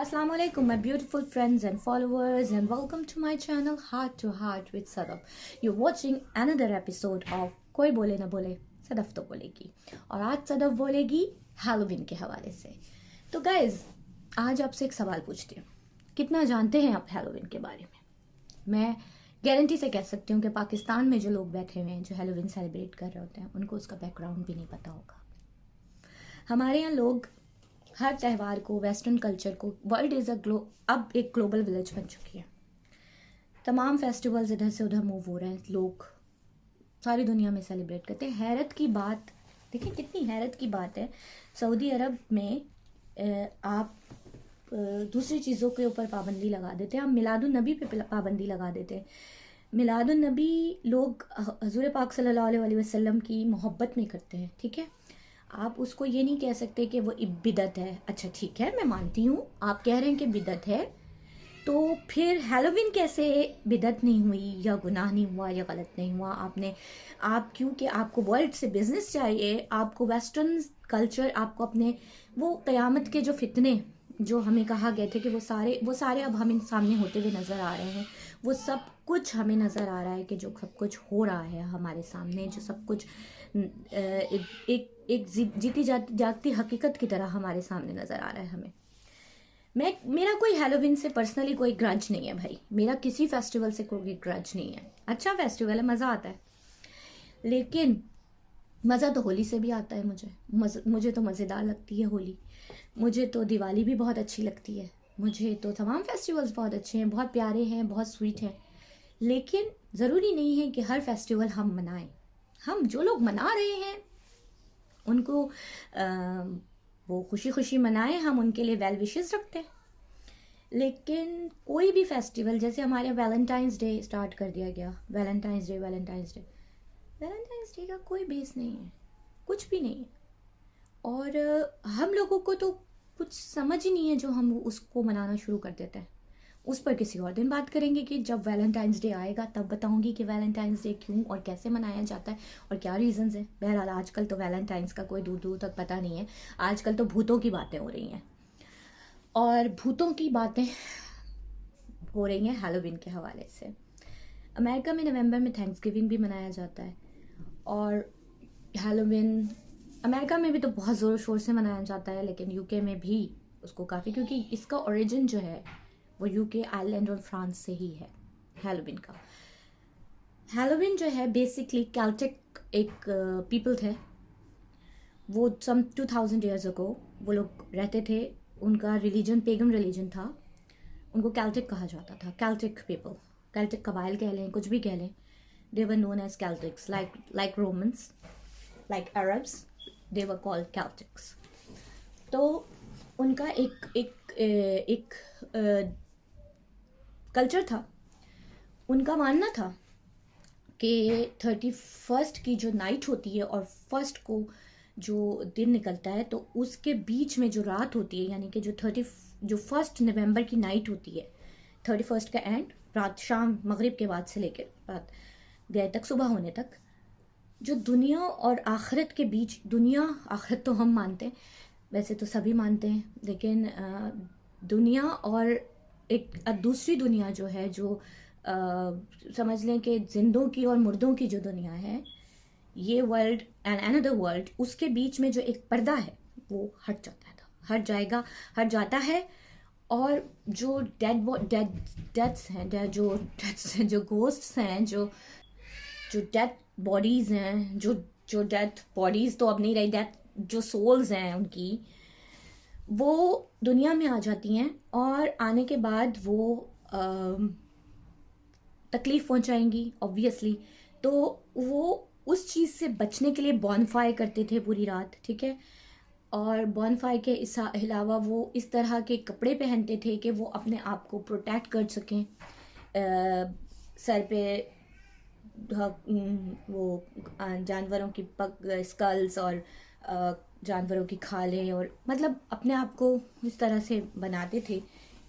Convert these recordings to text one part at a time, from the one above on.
Assalamu alaikum, my beautiful friends and followers, and welcome to my channel Heart to Heart with Sadaf. You're watching another episode of कोई बोले ना बोले सदफ तो बोलेगी, और आज सदफ बोलेगी हैलोवीन के हवाले से। तो गाइज, आज आपसे एक सवाल पूछती हूँ, कितना जानते हैं आप हैलोवीन के बारे में? मैं गारंटी से कह सकती हूँ कि पाकिस्तान में जो लोग बैठे हुए हैं जो हैलोवीन सेलिब्रेट कर रहे होते हैं उनको उसका बैकग्राउंड भी नहीं पता होगा। हमारे यहाँ लोग हर त्यौहार को, वेस्टर्न कल्चर को, वर्ल्ड इज़ अब एक ग्लोबल विलेज बन चुकी है। तमाम फेस्टिवल्स इधर से उधर मूव हो रहे हैं, लोग सारी दुनिया में सेलिब्रेट करते हैं। हैरत की बात देखिए, कितनी हैरत की बात है, सऊदी अरब में आप दूसरी चीज़ों के ऊपर पाबंदी लगा देते हैं, आप मिलादुन नबी पे पाबंदी लगा देते हैं। मिलादुन नबी लोग हजूर पाक सल्लल्लाहु अलैहि वसल्लम की मोहब्बत में करते हैं, ठीक है। आप उसको ये नहीं कह सकते कि वो बिदत है। अच्छा ठीक है, मैं मानती हूँ, आप कह रहे हैं कि बिदत है, तो फिर हैलोवीन कैसे बिदत नहीं हुई या गुनाह नहीं हुआ या गलत नहीं हुआ? आप क्योंकि आपको वर्ल्ड से बिजनेस चाहिए, आपको वेस्टर्न कल्चर, आपको अपने वो क़यामत के जो फितने जो हमें कहा गए थे कि वो सारे अब हमें सामने होते हुए नज़र आ रहे हैं। वो सब कुछ हमें नज़र आ रहा है कि जो सब कुछ हो रहा है हमारे सामने, जो सब कुछ एक जीती जागती हकीकत की तरह हमारे सामने नज़र आ रहा है हमें। मेरा कोई हैलोवीन से पर्सनली कोई ग्रज नहीं है भाई, मेरा किसी फेस्टिवल से कोई ग्रज नहीं है। अच्छा फेस्टिवल है, मज़ा आता है, लेकिन मज़ा तो होली से भी आता है। मुझे तो मज़ेदार लगती है होली, मुझे तो दिवाली भी बहुत अच्छी लगती है, मुझे तो तमाम फेस्टिवल्स बहुत अच्छे हैं, बहुत प्यारे हैं, बहुत स्वीट हैं। लेकिन ज़रूरी नहीं है कि हर फेस्टिवल हम मनाएं। हम जो लोग मना रहे हैं उनको वो खुशी खुशी मनाएं, हम उनके लिए वेल विशेस रखते हैं। लेकिन कोई भी फेस्टिवल, जैसे हमारे वैलेंटाइंस डे स्टार्ट कर दिया गया, वैलेंटाइंस डे का कोई बेस नहीं है, कुछ भी नहीं है। और हम लोगों को तो कुछ समझ ही नहीं है जो हम उसको मनाना शुरू कर देते हैं। उस पर किसी और दिन बात करेंगे कि जब वैलेंटाइंस डे आएगा तब बताऊंगी कि वैलेंटाइंस डे क्यों और कैसे मनाया जाता है और क्या रीज़न्स हैं। बहरहाल आजकल तो वैलेंटाइंस का कोई दूर दूर तक पता नहीं है, आजकल तो भूतों की बातें हो रही हैं, और भूतों की बातें हो रही हैं हैलोवीन के हवाले से। अमेरिका में नवंबर में थैंक्सगिविंग भी मनाया जाता है, और हैलोवीन अमेरिका में भी तो बहुत ज़ोर शोर से मनाया जाता है, लेकिन यूके में भी उसको काफ़ी, क्योंकि इसका ओरिजिन जो है वो यूके, आयरलैंड और फ्रांस से ही है हैलोवीन का। हैलोवीन जो है बेसिकली कैल्टिक एक पीपल थे, वो सम 2000 ईयर्स अगो वो लोग रहते थे, उनका रिलीजन पेगन रिलीजन था, उनको कैल्टिक कहा जाता था। कैल्टिक पीपल, कैल्टिक कबाइल कह लें, कुछ भी कह लें, they were known as Celtics, like Romans, like Arabs, they were called Celtics. तो उनका एक कल्चर था, उनका मानना था कि 31st की जो नाइट होती है और फर्स्ट को जो दिन निकलता है, तो उसके बीच में जो रात होती है, यानी कि जो 1 नवंबर की नाइट होती है, 31st का एंड, रात शाम मगरिब के बाद से लेकर रात गए तक, सुबह होने तक, जो दुनिया और आखिरत के बीच, दुनिया आखिरत तो हम मानते हैं, वैसे तो सभी मानते हैं, लेकिन दुनिया और एक दूसरी दुनिया जो है, जो समझ लें कि जिंदों की और मुर्दों की जो दुनिया है, ये वर्ल्ड एंड अनदर वर्ल्ड, उसके बीच में जो एक पर्दा है वो हट जाता है। और जो डेथ्स हैं, जो गोस्ट्स हैं, जो डेथ बॉडीज़ हैं, जो डेथ बॉडीज़ तो अब नहीं रही, डेथ जो सोल्स हैं उनकी, वो दुनिया में आ जाती हैं, और आने के बाद वो तकलीफ़ पहुंचाएंगी ऑब्वियसली। तो वो उस चीज़ से बचने के लिए बॉनफायर करते थे पूरी रात, ठीक है। और बॉनफायर के अलावा वो इस तरह के कपड़े पहनते थे कि वो अपने आप को प्रोटेक्ट कर सकें। सर पे वो जानवरों की स्कल्स और जानवरों की खालें, और मतलब अपने आप को इस तरह से बनाते थे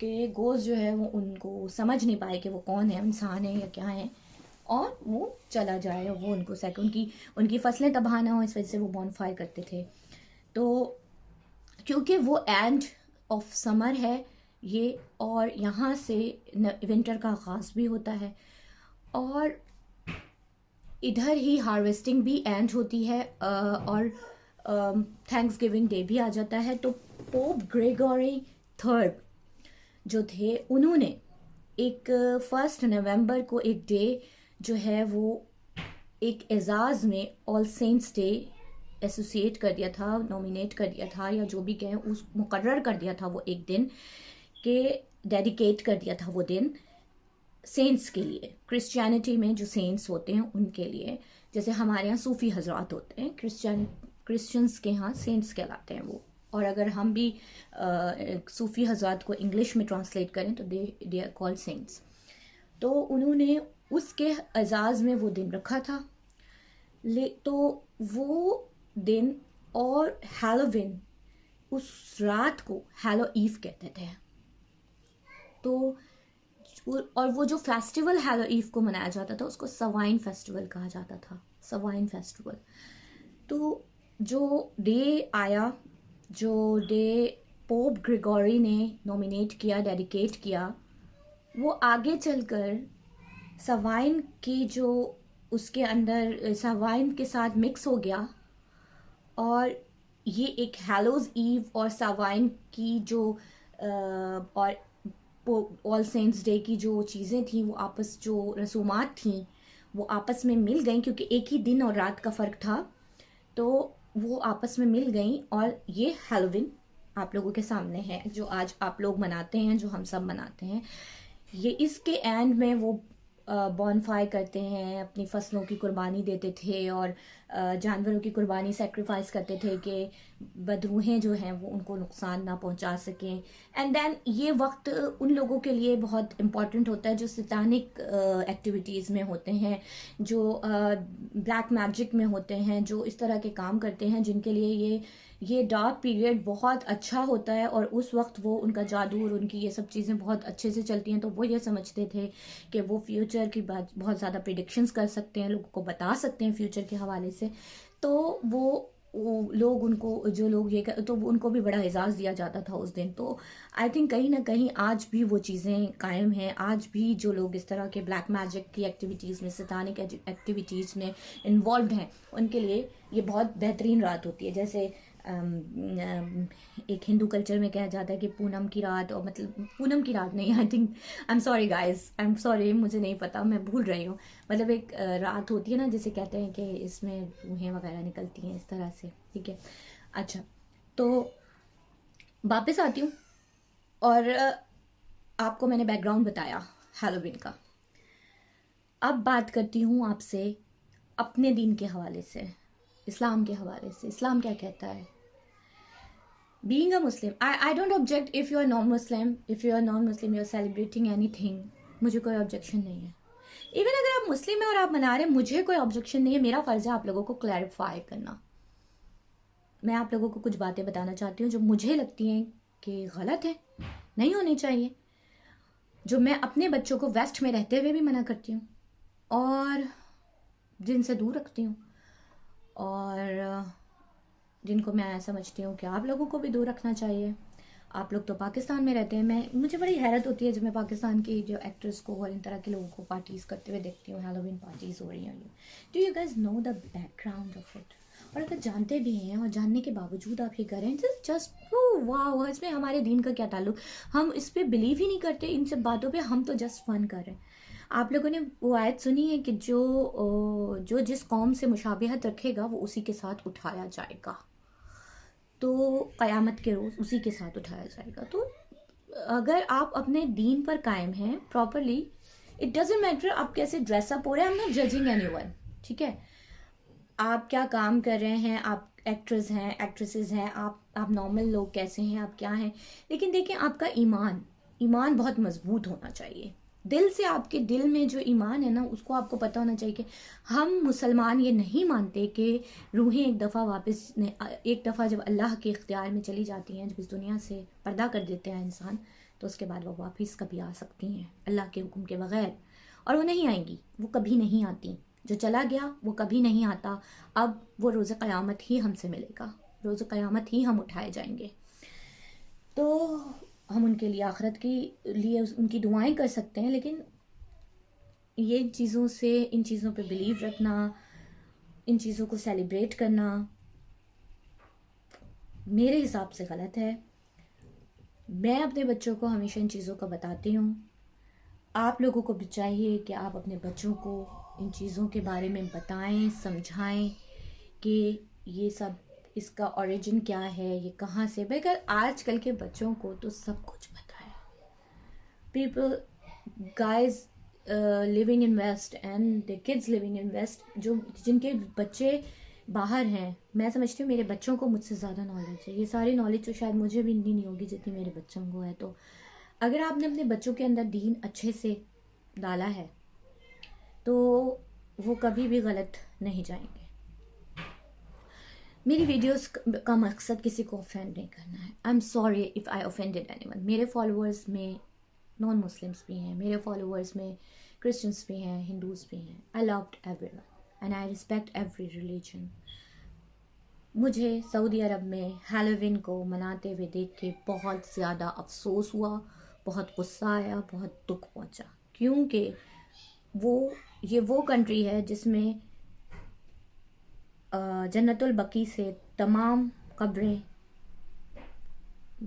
कि गोश्त जो है वो उनको समझ नहीं पाए कि वो कौन है, इंसान है या क्या है, और वो चला जाए, और वो उनको उनकी फसलें तबाह ना हो, इस वजह से वो बॉनफायर करते थे। तो क्योंकि वो एंड ऑफ समर है, ये, और यहाँ से विंटर का आगाज़ भी होता है, और इधर ही हार्वेस्टिंग भी एंड होती है, और थैंक्स गिविंग डे भी आ जाता है। तो पोप ग्रेगोरी थर्ड जो थे, उन्होंने एक 1 नवंबर को एक डे जो है वो एक एजाज़ में ऑल सेंट्स डे एसोसिएट कर दिया था, नॉमिनेट कर दिया था, या जो भी कहें उस मुकर्रर कर दिया था वो एक दिन के, डेडिकेट कर दिया था वो दिन सेंट्स के लिए। क्रिश्चियनिटी में जो सेंट्स होते हैं उनके लिए, जैसे हमारे यहाँ सूफ़ी हजरात होते हैं, क्रिश्चियंस के यहाँ सेंट्स कहलाते हैं वो। और अगर हम भी सूफ़ी हजरात को इंग्लिश में ट्रांसलेट करें तो दे आर कॉल्ड सेंट्स। तो उन्होंने उसके एजाज़ में वो दिन रखा था। तो वो दिन और हैलोविन, उस रात को हैलो ईव कहते थे। तो और वो जो फेस्टिवल हैलो ईव को मनाया जाता था उसको सवाइन फेस्टिवल कहा जाता था, सवाइन फेस्टिवल। तो जो डे आया, जो डे पोप ग्रेगोरी ने नॉमिनेट किया, डेडिकेट किया, वो आगे चलकर सवाइन की जो उसके अंदर सवाइन के साथ मिक्स हो गया, और ये एक हैलोज ईव और सवाइन की जो और ऑल सेंट्स डे की जो चीज़ें थी, वो आपस जो रसूमात थी वो आपस में मिल गई, क्योंकि एक ही दिन और रात का फ़र्क था। तो वो आपस में मिल गई, और ये हैलोविन आप लोगों के सामने है जो आज आप लोग मनाते हैं, जो हम सब मनाते हैं। ये इसके एंड में वो बॉनफायर करते हैं, अपनी फसलों की कुर्बानी देते थे, और जानवरों की कुर्बानी सेक्रीफाइस करते थे कि बदरूहें जो हैं वो उनको नुकसान ना पहुंचा सकें। एंड देन ये वक्त उन लोगों के लिए बहुत इम्पॉर्टेंट होता है जो सैतानिक एक्टिविटीज़ में होते हैं, जो ब्लैक मैजिक में होते हैं, जो इस तरह के काम करते हैं, जिनके लिए ये डार्क पीरियड बहुत अच्छा होता है, और उस वक्त वो उनका जादू और उनकी ये सब चीज़ें बहुत अच्छे से चलती हैं। तो वो ये समझते थे कि वो फ्यूचर की बात बहुत ज़्यादा प्रिडिक्शंस कर सकते हैं, लोगों को बता सकते हैं फ्यूचर के हवाले से। तो वो लोग उनको, जो लोग ये तो उनको भी बड़ा एजाज़ दिया जाता था उस दिन। तो आई थिंक कहीं ना कहीं आज भी वो चीज़ें कायम हैं। आज भी जो लोग इस तरह के ब्लैक मैजिक की एक्टिविटीज़ में, सैतानिक एक्टिविटीज़ में इन्वॉल्व हैं, उनके लिए ये बहुत बेहतरीन रात होती है। जैसे एक हिंदू कल्चर में कहा जाता है कि पूनम की रात, और मतलब पूनम की रात नहीं, I think, I am sorry guys, I am sorry, मुझे नहीं पता, मैं भूल रही हूँ। मतलब एक रात होती है ना, जिसे कहते हैं कि इसमें रूहें वगैरह निकलती हैं, इस तरह से, ठीक है। अच्छा, तो वापस आती हूँ, और आपको मैंने बैकग्राउंड बताया हैलोवीन का। अब बात करती हूँ आपसे अपने दीन के हवाले से, इस्लाम के हवाले से। इस्लाम क्या कहता है? Being a Muslim, I don't object if you are non-Muslim, if you are non-Muslim, you are celebrating anything, मुझे कोई ऑब्जेक्शन नहीं है। इवन अगर आप मुस्लिम हैं और आप मना रहे हैं, मुझे कोई ऑब्जेक्शन नहीं है। मेरा फ़र्ज़ है आप लोगों को क्लैरिफाई करना। मैं आप लोगों को कुछ बातें बताना चाहती हूँ जो मुझे लगती हैं कि गलत है, नहीं होनी चाहिए, जो मैं अपने बच्चों को वेस्ट में रहते हुए भी मना करती हूँ, और जिनसे दूर रखती हूँ, और जिनको मैं समझती हूँ कि आप लोगों को भी दूर रखना चाहिए। आप लोग तो पाकिस्तान में रहते हैं। मुझे बड़ी हैरत होती है जब मैं पाकिस्तान की जो एक्ट्रेस को और इन तरह के लोगों को पार्टीज़ करते हुए देखती हूँ, हैलोवीन पार्टीज़ हो रही हैं। Do you guys know the background of it? और अगर जानते भी हैं और जानने के बावजूद आप ये करें, जस्ट वाह, इसमें हमारे दीन का क्या ताल्लुक? हम इस पर बिलीव ही नहीं करते, इन सब बातों पर। हम तो जस्ट फन कर रहे हैं। आप लोगों ने वो आयत सुनी है कि जो जिस कौम से मुशाबिहत रखेगा वो उसी के साथ उठाया जाएगा। तो क़यामत के रोज़ उसी के साथ उठाया जाएगा। तो अगर आप अपने दीन पर कायम हैं प्रॉपरली, इट डजेंट मैटर आप कैसे ड्रेसअप हो रहे हैं। I am not judging anyone, ठीक है? आप क्या काम कर रहे हैं, आप एक्ट्रेस हैं, एक्ट्रेसेस हैं, आप नॉर्मल लोग कैसे हैं, आप क्या हैं, लेकिन देखिए आपका ईमान बहुत मजबूत होना चाहिए। दिल से, आपके दिल में जो ईमान है ना, उसको आपको पता होना चाहिए कि हम मुसलमान ये नहीं मानते कि रूहें एक दफ़ा जब अल्लाह के इख्तियार में चली जाती हैं, जब इस दुनिया से पर्दा कर देते हैं इंसान, तो उसके बाद वो वापस कभी आ सकती हैं अल्लाह के हुक्म के बग़ैर, और वो नहीं आएंगी, वो कभी नहीं आती। जो चला गया वो कभी नहीं आता। अब वो रोज़ क़यामत ही हमसे मिलेगा, रोज़ क़यामत ही हम उठाए जाएंगे। तो हम उनके लिए आखिरत के लिए उनकी दुआएं कर सकते हैं, लेकिन ये चीज़ों से, इन चीज़ों पे बिलीव रखना, इन चीज़ों को सेलिब्रेट करना मेरे हिसाब से गलत है। मैं अपने बच्चों को हमेशा इन चीज़ों का बताती हूँ। आप लोगों को भी चाहिए कि आप अपने बच्चों को इन चीज़ों के बारे में बताएं, समझाएं कि ये सब, इसका ओरिजिन क्या है, ये कहाँ से। बगैर आजकल के बच्चों को तो सब कुछ पता है। People, guys living in west and the kids living in west, जो जिनके बच्चे बाहर हैं, मैं समझती हूँ मेरे बच्चों को मुझसे ज़्यादा नॉलेज है। ये सारी नॉलेज तो शायद मुझे भी नहीं होगी जितनी मेरे बच्चों को है। तो अगर आपने अपने बच्चों के अंदर दीन अच्छे से डाला है तो वो कभी भी गलत नहीं जाएंगे। मेरी वीडियोस का मकसद किसी को ऑफेंड नहीं करना है। I am sorry if I offended anyone. मेरे फॉलोअर्स में नॉन मुस्लिम्स भी हैं, मेरे फॉलोअर्स में क्रिश्चियंस भी हैं, हिंदूज भी हैं। I loved everyone and I respect every religion. मुझे सऊदी अरब में हैलोवीन को मनाते हुए देख के बहुत ज़्यादा अफसोस हुआ, बहुत गुस्सा आया, बहुत दुख पहुंचा, क्योंकि ये वो कंट्री है जिसमें जन्नतुल बकी से तमाम कब्रें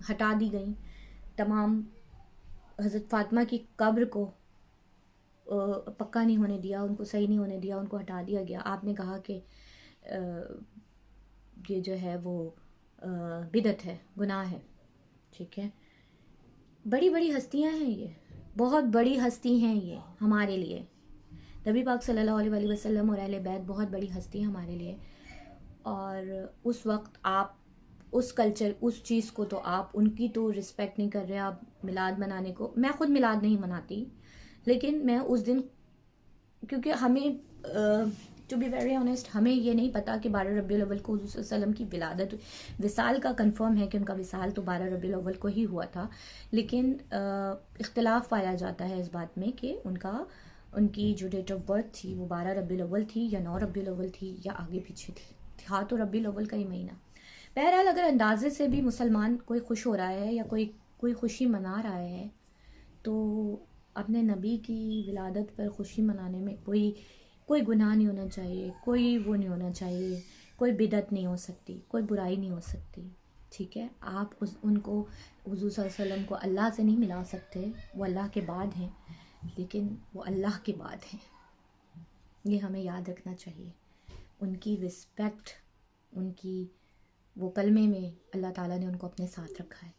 हटा दी गई, तमाम हज़रत फ़ातिमा की कब्र को पक्का नहीं होने दिया, उनको सही नहीं होने दिया, उनको हटा दिया गया। आपने कहा कि ये जो है वो बिदअत है, गुनाह है, ठीक है। बड़ी बड़ी हस्तियां हैं ये, बहुत बड़ी हस्ती हैं ये हमारे लिए। नबी पाक सल्लल्लाहु अलैहि वसल्लम और अहले बैत बहुत बड़ी हस्ती है हमारे लिए। और उस वक्त आप उस कल्चर, उस चीज़ को तो आप उनकी तो रिस्पेक्ट नहीं कर रहे। आप मिलाद मनाने को, मैं ख़ुद मिलाद नहीं मनाती, लेकिन मैं उस दिन, क्योंकि हमें टू बी वेरी ऑनेस्ट हमें ये नहीं पता कि 12 रबीउल अव्वल को हुज़ूर सल्लम की विलादत, विसाल का कंफर्म है कि उनका विसाल तो 12 रबीउल अव्वल को ही हुआ था, लेकिन इख्तिलाफ पाया जाता है इस बात में कि उनकी जो डेट ऑफ बर्थ थी वो 12 रबीउल अव्वल थी या 9 रबीउल अव्वल थी या आगे पीछे थी। था तो रबीउल अव्वल का ही महीना। बहरहाल अगर अंदाजे से भी मुसलमान कोई खुश हो रहा है या कोई खुशी मना रहा है, तो अपने नबी की विलादत पर खुशी मनाने में कोई गुनाह नहीं होना चाहिए, कोई वो नहीं होना चाहिए, कोई बिदअत नहीं हो सकती, कोई बुराई नहीं हो सकती, ठीक है। आप उनको हुज़ूर सल्लल्लाहु अलैहि वसल्लम को अल्लाह से नहीं मिला सकते, वो अल्लाह के बाद हैं, लेकिन वो अल्लाह के बाद हैं, ये हमें याद रखना चाहिए। उनकी रिस्पेक्ट, उनकी वो कलमे में अल्लाह ताला ने उनको अपने साथ रखा है।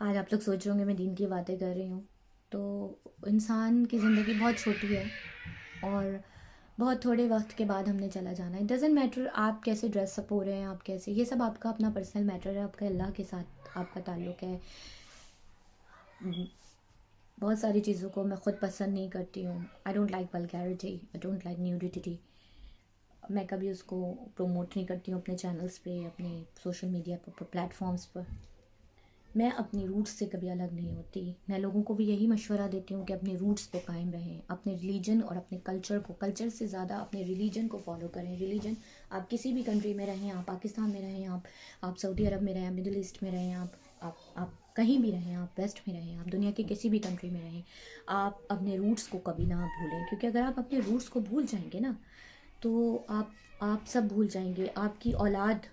आज आप लोग सोच रहे होंगे मैं दीन की बातें कर रही हूँ, तो इंसान की ज़िंदगी बहुत छोटी है और बहुत थोड़े वक्त के बाद हमने चला जाना है। इट डज़न्ट मैटर आप कैसे ड्रेसअप हो रहे हैं, आप कैसे, ये सब आपका अपना पर्सनल मैटर है, आपका अल्लाह के साथ आपका ताल्लुक़ है। बहुत सारी चीज़ों को मैं ख़ुद पसंद नहीं करती हूँ। I don't like vulgarity, I don't like nudity. मैं कभी उसको प्रमोट नहीं करती हूँ अपने चैनल्स पे, अपने सोशल मीडिया प्लेटफॉर्म्स पर। मैं अपनी रूट्स से कभी अलग नहीं होती। मैं लोगों को भी यही मशवरा देती हूँ कि अपने रूट्स पे कायम रहें, अपने रिलीजन और अपने कल्चर से ज़्यादा अपने रिलीजन को फॉलो करें। रिलीजन, आप किसी भी कंट्री में रहें, आप पाकिस्तान में रहें, आप सऊदी अरब में रहें, मिडिल ईस्ट में रहें, आप कहीं भी रहें, आप वेस्ट में रहें, आप दुनिया के किसी भी कंट्री में रहें, आप अपने रूट्स को कभी ना भूलें, क्योंकि अगर आप अपने रूट्स को भूल जाएंगे ना, तो आप सब भूल जाएंगे। आपकी औलाद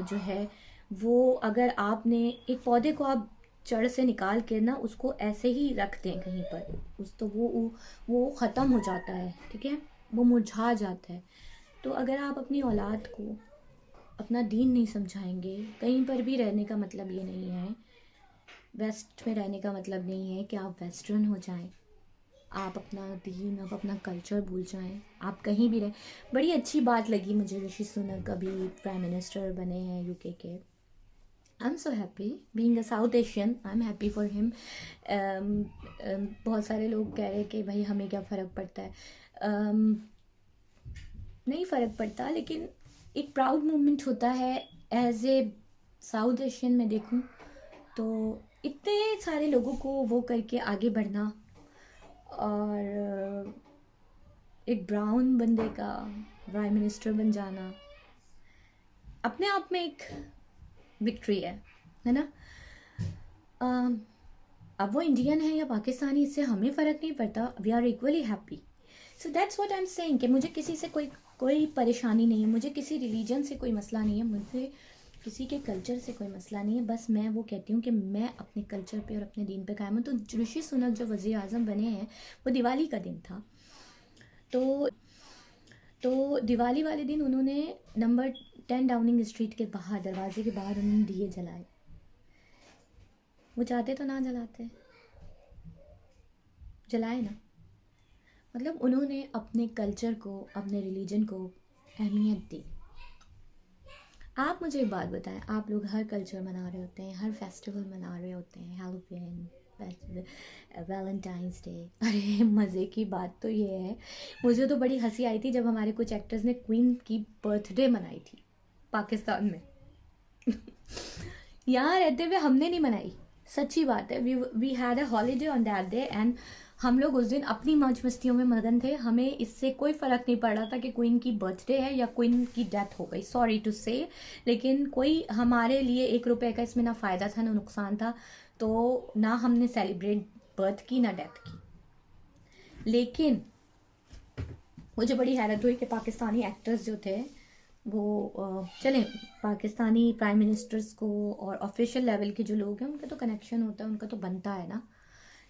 जो है वो, अगर आपने एक पौधे को आप जड़ से निकाल के ना उसको ऐसे ही रख दें कहीं पर, तो वो ख़त्म हो जाता है, ठीक है, वो मुरझा जाता है। तो अगर आप अपनी औलाद को अपना दीन नहीं समझाएंगे, कहीं पर भी रहने का मतलब ये नहीं है, वेस्ट में रहने का मतलब नहीं है कि आप वेस्टर्न हो जाएं, आप अपना दीन, आप अपना कल्चर भूल जाएं, आप कहीं भी रहें। बड़ी अच्छी बात लगी मुझे ऋषि सुनक अभी प्राइम मिनिस्टर बने हैं यूके के। I am so happy being a south Asian, I am happy for him. बहुत सारे लोग कह रहे हैं कि भाई हमें क्या फ़र्क पड़ता है। नहीं फ़र्क पड़ता, लेकिन एक प्राउड मोमेंट होता है एज ए साउथ एशियन में देखूं तो, इतने सारे लोगों को वो करके आगे बढ़ना और एक ब्राउन बंदे का प्राइम मिनिस्टर बन जाना अपने आप में एक विक्ट्री है ना। अब वो इंडियन है या पाकिस्तानी, इससे हमें फ़र्क नहीं पड़ता, we are equally happy. So that's what I am saying कि मुझे किसी से कोई कोई परेशानी नहीं है, मुझे किसी रिलीजन से कोई मसला नहीं है, मुझे किसी के कल्चर से कोई मसला नहीं है. बस मैं वो कहती हूँ कि मैं अपने कल्चर पे और अपने दीन पे कायम हूँ. तो ऋषि सुनक जो वज़ीर आज़म बने हैं, वो दिवाली का दिन था. तो दिवाली वाले दिन उन्होंने नंबर 10 डाउनिंग स्ट्रीट के बाहर, दरवाजे के बाहर उन्होंने दिए जलाए. वो चाहते तो ना जलाते, जलाए ना. मतलब उन्होंने अपने कल्चर को, अपने रिलीजन को अहमियत दी. आप मुझे एक बात बताएं, आप लोग हर कल्चर मना रहे होते हैं, हर फेस्टिवल मना रहे होते हैं, हैलोवीन, वैलेंटाइंस डे. अरे मज़े की बात तो ये है, मुझे तो बड़ी हंसी आई थी जब हमारे कुछ एक्टर्स ने क्वीन की बर्थडे मनाई थी पाकिस्तान में. यहाँ रहते हुए हमने नहीं मनाई, सच्ची बात है. We had a holiday on that day and हम लोग उस दिन अपनी मौज मस्तियों में मगन थे. हमें इससे कोई फ़र्क नहीं पड़ रहा था कि क्वीन की बर्थडे है या क्वीन की डेथ हो गई, सॉरी टू से. लेकिन कोई हमारे लिए ₹1 का इसमें ना फ़ायदा था ना नुकसान था. तो ना हमने सेलिब्रेट बर्थ की ना डेथ की. लेकिन मुझे बड़ी हैरत हुई कि पाकिस्तानी एक्टर्स जो थे वो चलें, पाकिस्तानी प्राइम मिनिस्टर्स को और ऑफिशियल लेवल के जो लोग हैं उनका तो कनेक्शन होता है, उनका तो बनता है ना.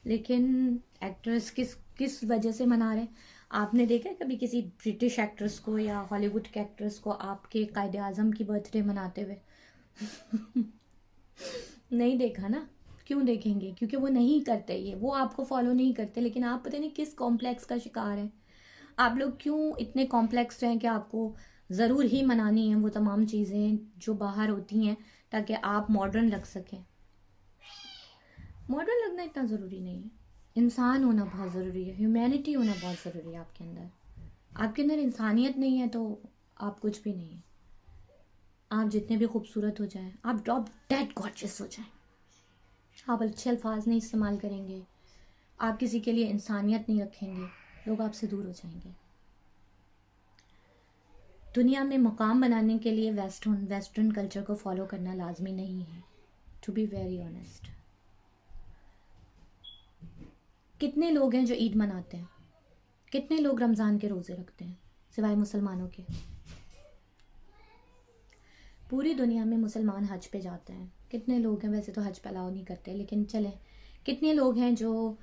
लेकिन एक्टर्स किस किस वजह से मना रहे हैं? आपने देखा है कभी किसी ब्रिटिश एक्ट्रेस को या हॉलीवुड के एक्ट्रेस को आपके कायदे आज़म की बर्थडे मनाते हुए? नहीं देखा ना. क्यों देखेंगे? क्योंकि वो नहीं करते, ये वो आपको फॉलो नहीं करते. लेकिन आप पता नहीं किस कॉम्प्लेक्स का शिकार हैं. आप लोग क्यों इतने कॉम्प्लेक्स हैं कि आपको ज़रूर ही मनानी है वो तमाम चीज़ें जो बाहर होती हैं ताकि आप मॉडर्न लग सकें. मॉडर्न लगना इतना ज़रूरी नहीं है. इंसान होना बहुत ज़रूरी है, ह्यूमैनिटी होना बहुत ज़रूरी है आपके अंदर. आपके अंदर इंसानियत नहीं है तो आप कुछ भी नहीं है. आप जितने भी खूबसूरत हो जाएं, आप ड्रॉप डेड गॉर्जियस हो जाएं, आप अच्छे अल्फाज नहीं इस्तेमाल करेंगे, आप किसी के लिए इंसानियत नहीं रखेंगे, लोग आपसे दूर हो जाएंगे. दुनिया में मकाम बनाने के लिए वेस्टर्न कल्चर को फॉलो करना लाजमी नहीं है, टू बी वेरी ऑनेस्ट. कितने लोग हैं जो ईद मनाते हैं? कितने लोग रमज़ान के रोज़े रखते हैं सिवाय मुसलमानों के? पूरी दुनिया में मुसलमान हज पे जाते हैं. कितने लोग हैं? वैसे तो हज पे अलाउ नहीं करते, लेकिन चलें, कितने लोग हैं जो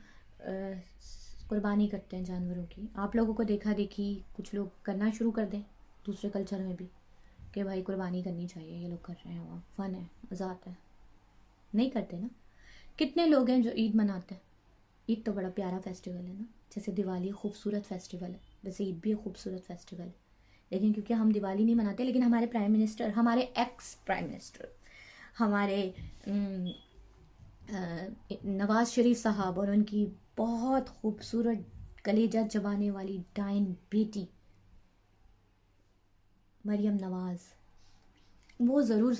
कुर्बानी करते हैं जानवरों की? आप लोगों को देखा देखी कुछ लोग करना शुरू कर दें दूसरे कल्चर में भी कि भाई कुर्बानी करनी चाहिए, ये लोग कर रहे हैं, वहाँ फ़न है, मज़ा आता है. नहीं करते ना. कितने लोग हैं जो ईद मनाते हैं? ईद तो बड़ा प्यारा फेस्टिवल है ना. जैसे दिवाली खूबसूरत फेस्टिवल है, वैसे ईद भी एक खूबसूरत फेस्टिवल है. लेकिन क्योंकि हम दिवाली नहीं मनाते, लेकिन हमारे प्राइम मिनिस्टर, हमारे एक्स प्राइम मिनिस्टर, हमारे नवाज़ शरीफ साहब और उनकी बहुत खूबसूरत कलेजा चबाने वाली डाइन बेटी मरियम नवाज़, वो ज़रूर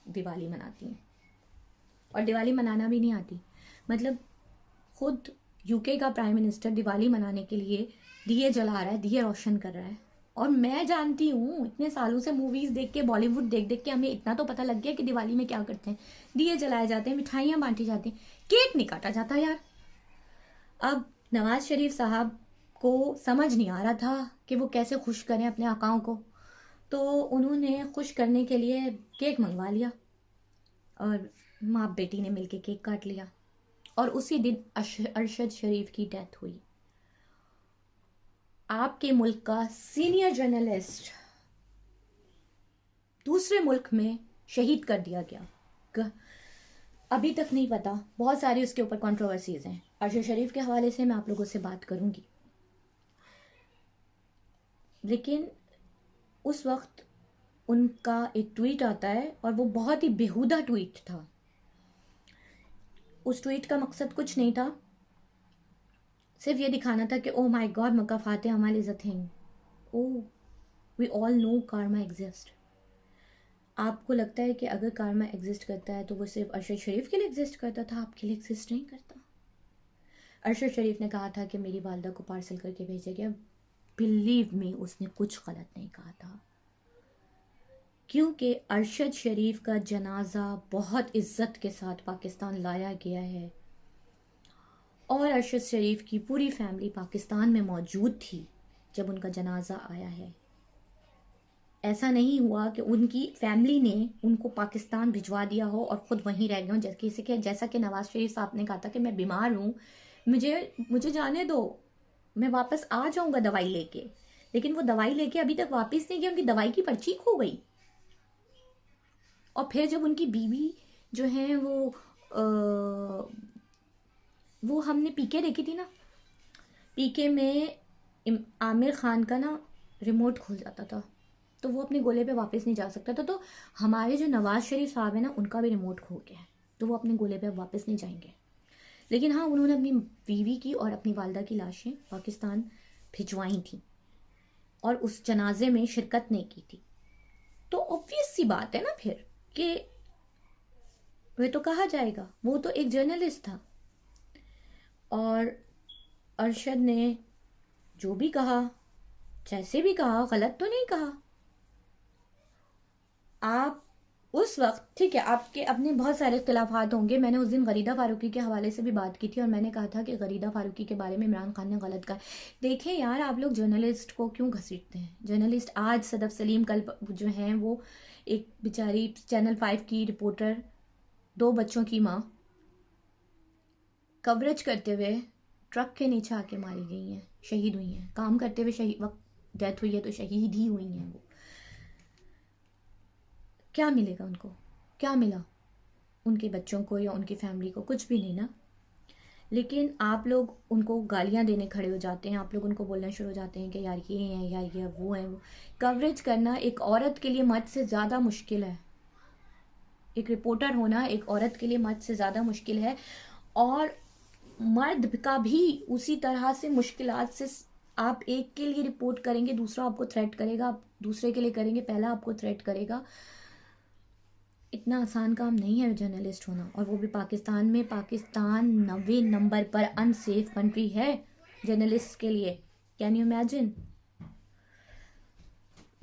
दिवाली मनाती हैं. और दिवाली मनाना भी नहीं आती. मतलब खुद यूके का प्राइम मिनिस्टर दिवाली मनाने के लिए दिए जला रहा है, दिए रोशन कर रहा है. और मैं जानती हूँ, इतने सालों से मूवीज़ देख के, बॉलीवुड देख देख के हमें इतना तो पता लग गया कि दिवाली में क्या करते हैं. दिए जलाए जाते हैं, मिठाइयाँ बांटी जाती हैं, केक नहीं काटा जाता यार. अब नवाज शरीफ साहब को समझ नहीं आ रहा था कि वो कैसे खुश करें अपने आकाओं को, तो उन्होंने खुश करने के लिए केक मंगवा लिया और माँ बेटी ने मिलके केक काट लिया. और उसी दिन अरशद शरीफ की डेथ हुई. आपके मुल्क का सीनियर जर्नलिस्ट दूसरे मुल्क में शहीद कर दिया गया. अभी तक नहीं पता, बहुत सारी उसके ऊपर कंट्रोवर्सीज हैं. अरशद शरीफ के हवाले से मैं आप लोगों से बात करूंगी. लेकिन उस वक्त उनका एक ट्वीट आता है और वो बहुत ही बेहुदा ट्वीट था. उस ट्वीट का मकसद कुछ नहीं था, सिर्फ ये दिखाना था कि ओ माय गॉड, मक्का फाते हमारे is a thing. Oh, we all know karma exist. आपको लगता है कि अगर कार्मा एग्जिस्ट करता है तो वो सिर्फ अरशद शरीफ के लिए एग्जिस्ट करता था, आपके लिए एग्जिस्ट नहीं करता. अरशद शरीफ ने कहा था कि मेरी वालदा को पार्सल करके भेजा गया. बिलीव मी, उसने कुछ गलत नहीं कहा था, क्योंकि अरशद शरीफ का जनाजा बहुत इज्जत के साथ पाकिस्तान लाया गया है. और अरशद शरीफ की पूरी फैमिली पाकिस्तान में मौजूद थी जब उनका जनाजा आया है। ऐसा नहीं हुआ कि उनकी फैमिली ने उनको पाकिस्तान भिजवा दिया हो और ख़ुद वहीं रह गए हों। जैसा कि नवाज़ शरीफ साहब ने कहा था कि मैं बीमार हूँ, मुझे मुझे जाने दो, मैं वापस आ जाऊँगा दवाई लेके। लेकिन वो दवाई लेके अभी तक वापस नहीं गए, उनकी दवाई की पर्ची खो गई। और फिर जब उनकी बीवी जो है वो हमने पीके देखी थी ना, पीके में आमिर खान का ना रिमोट खुल जाता था, तो वो अपने गोले पे वापस नहीं जा सकता था। तो हमारे जो नवाज़ शरीफ साहब है ना, उनका भी रिमोट खो गया है, तो वो अपने गोले पे वापस नहीं जाएंगे। लेकिन हाँ, उन्होंने अपनी बीवी की और अपनी वालदा की लाशें पाकिस्तान भिजवाई थी और उस जनाजे में शिरकत नहीं की थी। तो ऑब्वियस सी बात है ना फिर कि वह तो कहा जाएगा, वो तो एक जर्नलिस्ट था। और अरशद ने जो भी कहा, जैसे भी कहा, गलत तो नहीं कहा। आप उस वक्त, ठीक है, आपके अपने बहुत सारे इख्तिलाफात होंगे। मैंने उस दिन गरीदा फारूकी के हवाले से भी बात की थी और मैंने कहा था कि गरीदा फारूकी के बारे में इमरान खान ने गलत कहा। देखें यार, आप लोग जर्नलिस्ट को क्यों घसीटते हैं? जर्नलिस्ट आज सदफ सलीम, कल जो हैं वो एक बेचारी चैनल 5 की रिपोर्टर, 2 बच्चों की माँ, कवरेज करते हुए ट्रक के नीचे आके मारी गई हैं, शहीद हुई हैं। काम करते हुए शहीद वक्त डेथ हुई है तो शहीद ही हुई हैं वो। क्या मिलेगा उनको? क्या मिला उनके बच्चों को या उनकी फैमिली को? कुछ भी नहीं ना। लेकिन आप लोग उनको गालियां देने खड़े हो जाते हैं, आप लोग उनको बोलना शुरू हो जाते हैं कि यार ये हैं, यार ये वो हैं। वो कवरेज करना एक औरत के लिए मर्द से ज़्यादा मुश्किल है। एक रिपोर्टर होना एक औरत के लिए मर्द से ज़्यादा मुश्किल है। और मर्द का भी उसी तरह से मुश्किलात से, आप एक के लिए रिपोर्ट करेंगे, दूसरा आपको थ्रेट करेगा, आप दूसरे के लिए करेंगे, पहला आपको थ्रेट करेगा। इतना आसान काम नहीं है जर्नलिस्ट होना, और वो भी पाकिस्तान में। पाकिस्तान 90 नंबर पर अनसेफ कंट्री है जर्नलिस्ट के लिए। Can you imagine?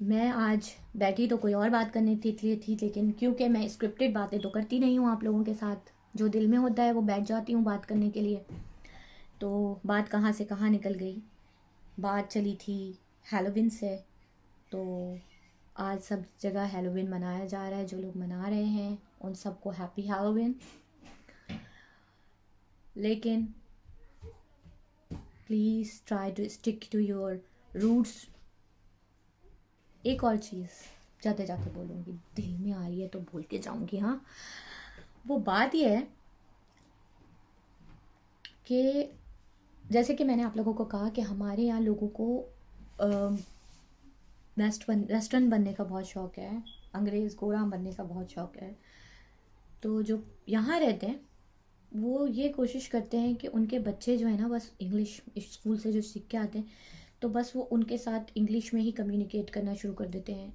मैं आज बैठी तो कोई और बात करने थी, लेकिन क्योंकि मैं स्क्रिप्टेड बातें तो करती नहीं हूँ आप लोगों के साथ, जो दिल में होता है वो बैठ जाती हूँ बात करने के लिए। तो बात कहाँ से कहाँ निकल गई। बात चली थी हैलोविन से, तो आज सब जगह हैलोविन मनाया जा रहा है। जो लोग मना रहे हैं उन सबको हैप्पी हैलोविन। लेकिन please try to stick to your roots. एक और चीज़ जाते जाते बोलूँगी, दिल में आ रही है तो बोल के जाऊँगी। हाँ, वो बात ये है कि जैसे कि मैंने आप लोगों को कहा कि हमारे यहाँ लोगों को वेस्टर्न बनने का बहुत शौक़ है, अंग्रेज़ गोरा बनने का बहुत शौक़ है। तो जो यहाँ रहते हैं वो ये कोशिश करते हैं कि उनके बच्चे जो है ना, बस इंग्लिश स्कूल से जो सीख के आते हैं, तो बस वो उनके साथ इंग्लिश में ही कम्युनिकेट करना शुरू कर देते हैं,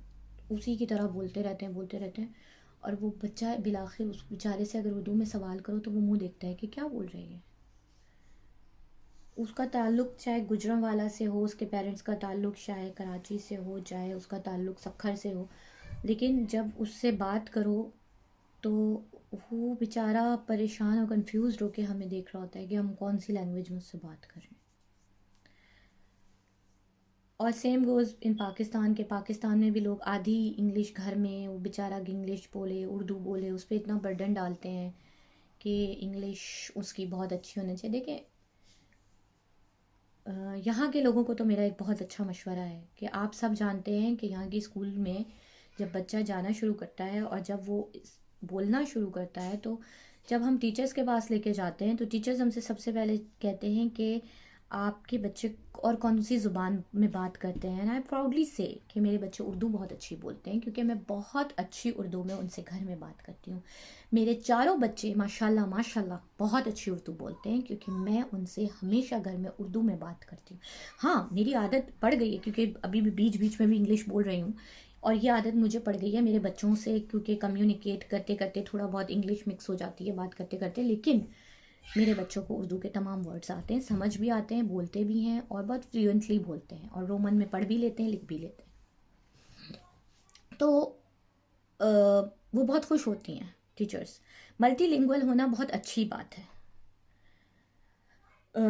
उसी की तरह बोलते रहते हैं। और वो बच्चा बिलाखिर उस बेचारे से अगर उर्दू में सवाल करो तो वो मुंह देखता है कि क्या बोल रही है। उसका ताल्लुक़ चाहे गुजरांवाला से हो, उसके पेरेंट्स का ताल्लुक़ चाहे कराची से हो, चाहे उसका ताल्लुक़ सखर से हो, लेकिन जब उससे बात करो तो वो बेचारा परेशान और कंफ्यूज होकर हमें देख रहा होता है कि हम कौन सी लैंग्वेज में उससे बात कर रहे हैं। और सेम गोज़ इन पाकिस्तान में भी लोग आधी इंग्लिश घर में, वो बेचारा इंग्लिश बोले, उर्दू बोले, उस पर इतना बर्डन डालते हैं कि इंग्लिश उसकी बहुत अच्छी होनी चाहिए। देखिए, यहाँ के लोगों को तो मेरा एक बहुत अच्छा मशवरा है कि आप सब जानते हैं कि यहाँ की स्कूल में जब बच्चा जाना शुरू करता है और जब वो बोलना शुरू करता है, तो जब हम टीचर्स के पास लेके जाते हैं तो टीचर्स हमसे सबसे पहले कहते हैं कि आपके बच्चे और कौन सी ज़ुबान में बात करते हैं। एंड आई प्राउडली से कि मेरे बच्चे उर्दू बहुत अच्छी बोलते हैं, क्योंकि मैं बहुत अच्छी उर्दू में उनसे घर में बात करती हूँ। मेरे चारों बच्चे माशाल्लाह माशाल्लाह बहुत अच्छी उर्दू बोलते हैं, क्योंकि मैं उनसे हमेशा घर में उर्दू में बात करती हूँ। हाँ, मेरी आदत पड़ गई है, क्योंकि अभी भी बीच बीच में भी इंग्लिश बोल रही हूँ, और ये आदत मुझे पड़ गई है मेरे बच्चों से, क्योंकि कम्युनिकेट करते करते थोड़ा बहुत इंग्लिश मिक्स हो जाती है बात करते करते। लेकिन मेरे बच्चों को उर्दू के तमाम वर्ड्स आते हैं, समझ भी आते हैं, बोलते भी हैं और बहुत फ्लुएंटली बोलते हैं, और रोमन में पढ़ भी लेते हैं, लिख भी लेते हैं। तो वो बहुत खुश होती हैं टीचर्स। मल्टीलिंगुअल होना बहुत अच्छी बात है। अ,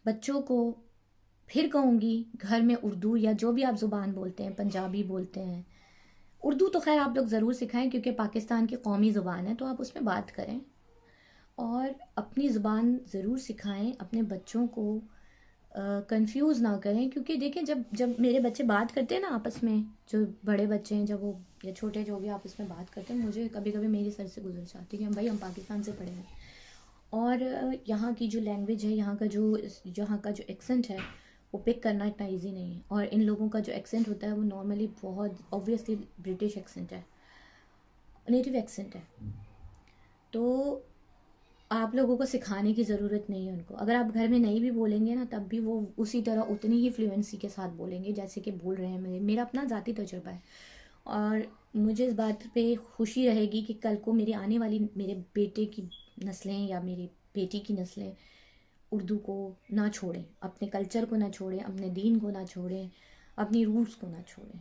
बच्चों को फिर कहूँगी, घर में उर्दू या जो भी आप ज़ुबान बोलते हैं, पंजाबी बोलते हैं, उर्दू तो खैर आप लोग ज़रूर सिखाएं क्योंकि पाकिस्तान की कौमी ज़ुबान है, तो आप उसमें बात करें और अपनी ज़ुबान ज़रूर सिखाएं। अपने बच्चों को कंफ्यूज ना करें, क्योंकि देखिए जब जब मेरे बच्चे बात करते हैं ना आपस में, जो बड़े बच्चे हैं, जब वो या छोटे जो भी आपस में बात करते हैं, मुझे कभी कभी मेरे सर से गुजर जाती है कि भाई हम पाकिस्तान से पढ़े हैं और यहाँ की जो लैंग्वेज है, यहाँ का जो एक्सेंट है, वो पिक करना इतना इजी नहीं है। और इन लोगों का जो एक्सेंट होता है वो नॉर्मली बहुत ऑब्वियसली ब्रिटिश एक्सेंट है, नेटिव एक्सेंट है। तो आप लोगों को सिखाने की ज़रूरत नहीं है उनको। अगर आप घर में नहीं भी बोलेंगे ना, तब भी वो उसी तरह उतनी ही फ्लुएंसी के साथ बोलेंगे जैसे कि बोल रहे हैं। मेरा अपना ज़ाती तजुर्बा है और मुझे इस बात पे खुशी रहेगी कि कल को मेरे आने वाली मेरे बेटे की नस्लें या मेरी बेटी की नस्लें उर्दू को ना छोड़ें, अपने कल्चर को ना छोड़ें, अपने दीन को ना छोड़ें, अपनी रूट्स को ना छोड़ें।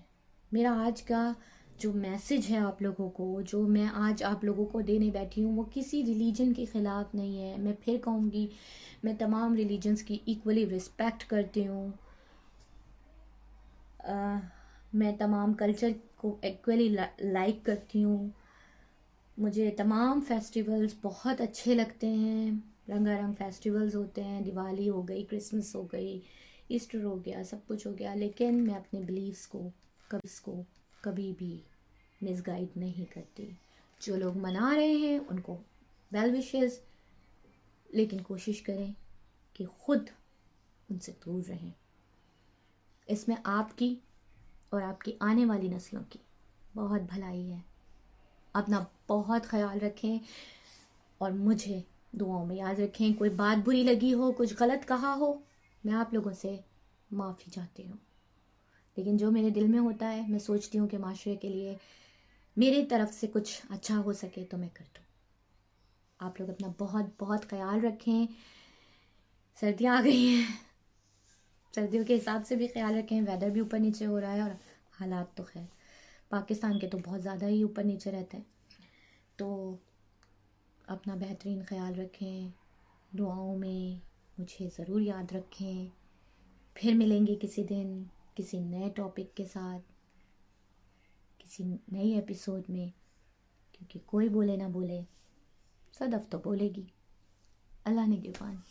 मेरा आज का जो मैसेज है आप लोगों को, जो मैं आज आप लोगों को देने बैठी हूँ, वो किसी रिलीजन के ख़िलाफ़ नहीं है। मैं फिर कहूँगी, मैं तमाम रिलीजन्स की इक्वली रिस्पेक्ट करती हूँ। मैं तमाम कल्चर को इक्वली लाइक करती हूँ। मुझे तमाम फेस्टिवल्स बहुत अच्छे लगते हैं। रंगारंग फेस्टिवल्स होते हैं, दिवाली हो गई, क्रिसमस हो गई, ईस्टर हो गया, सब कुछ हो गया। लेकिन मैं अपने बिलीव्स को कभी भी मिसगाइड नहीं करती। जो लोग मना रहे हैं उनको वेल विशेस, लेकिन कोशिश करें कि खुद उनसे दूर रहें। इसमें आपकी और आपकी आने वाली नस्लों की बहुत भलाई है। अपना बहुत ख्याल रखें और मुझे दुआओं में याद रखें। कोई बात बुरी लगी हो, कुछ गलत कहा हो, मैं आप लोगों से माफ़ी चाहती हूँ। लेकिन जो मेरे दिल में होता है, मैं सोचती हूँ कि माशरे के लिए मेरी तरफ से कुछ अच्छा हो सके तो मैं कर दूँ। आप लोग अपना बहुत बहुत ख्याल रखें। सर्दियाँ आ गई हैं, सर्दियों के हिसाब से भी ख्याल रखें। वेदर भी ऊपर नीचे हो रहा है और हालात तो खैर पाकिस्तान के तो बहुत ज़्यादा ही ऊपर नीचे रहते हैं। तो अपना बेहतरीन ख्याल रखें, दुआओं में मुझे ज़रूर याद रखें। फिर मिलेंगे किसी दिन किसी नए टॉपिक के साथ, किसी नई एपिसोड में, क्योंकि कोई बोले ना बोले, सदफ तो बोलेगी। अल्लाह ने गिरबान।